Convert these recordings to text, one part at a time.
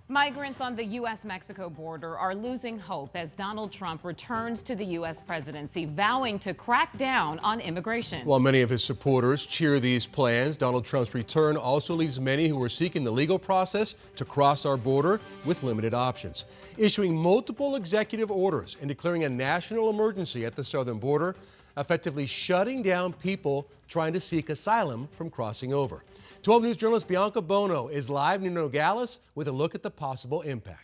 Migrants on the U.S.-Mexico border are losing hope as Donald Trump returns to the U.S. presidency, vowing to crack down on immigration. While many of his supporters cheer these plans, Donald Trump's return also leaves many who are seeking the legal process to cross our border with limited options. Issuing multiple executive orders and declaring a national emergency at the southern border, effectively shutting down people trying to seek asylum from crossing over. 12 News journalist Bianca Bono is live in Nogales with a look at the possible impact.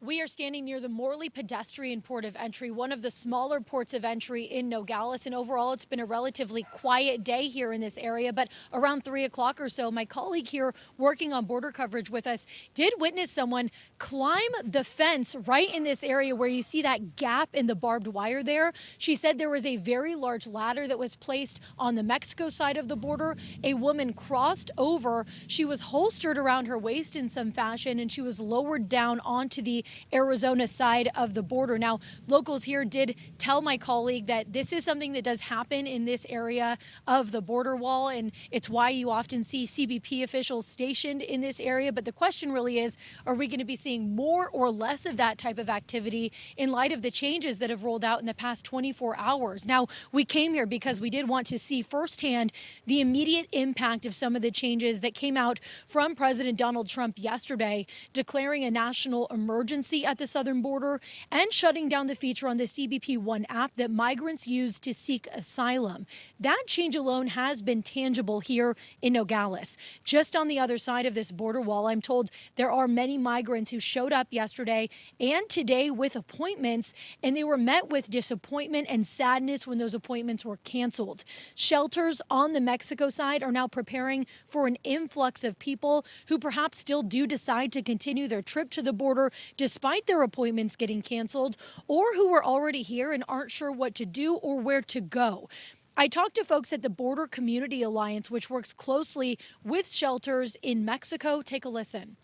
We are standing near the Morley pedestrian port of entry, one of the smaller ports of entry in Nogales. And overall, it's been a relatively quiet day here in this area. But around 3 o'clock or so, my colleague here working on border coverage with us did witness someone climb the fence right in this area where you see that gap in the barbed wire there. She said there was a very large ladder that was placed on the Mexico side of the border. A woman crossed over. She was holstered around her waist in some fashion, and she was lowered down onto the Arizona side of the border. Now, locals here did tell my colleague that this is something that does happen in this area of the border wall, and it's why you often see CBP officials stationed in this area. But the question really is, are we going to be seeing more or less of that type of activity in light of the changes that have rolled out in the past 24 hours? Now, we came here because we did want to see firsthand the immediate impact of some of the changes that came out from President Donald Trump yesterday, declaring a national emergency at the southern border and shutting down the feature on the CBP One app that migrants use to seek asylum. That change alone has been tangible here in Nogales. Just on the other side of this border wall, I'm told there are many migrants who showed up yesterday and today with appointments, and they were met with disappointment and sadness when those appointments were canceled. Shelters on the Mexico side are now preparing for an influx of people who perhaps still do decide to continue their trip to the border despite their appointments getting canceled, or who were already here and aren't sure what to do or where to go. I talked to folks at the Border Community Alliance, which works closely with shelters in Mexico. Take a listen.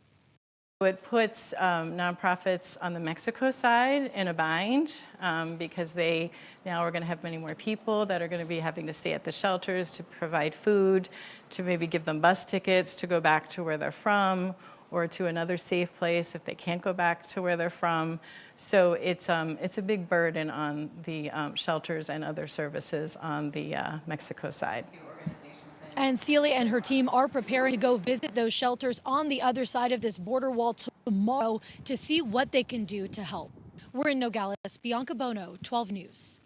It puts nonprofits on the Mexico side in a bind because they now are going to have many more people that are going to be having to stay at the shelters to provide food, to maybe give them bus tickets to go back to where they're from, or to another safe place if they can't go back to where they're from. So it's a big burden on the shelters and other services on the Mexico side. And Celia and her team are preparing to go visit those shelters on the other side of this border wall tomorrow to see what they can do to help. We're in Nogales. Bianca Bono, 12 News.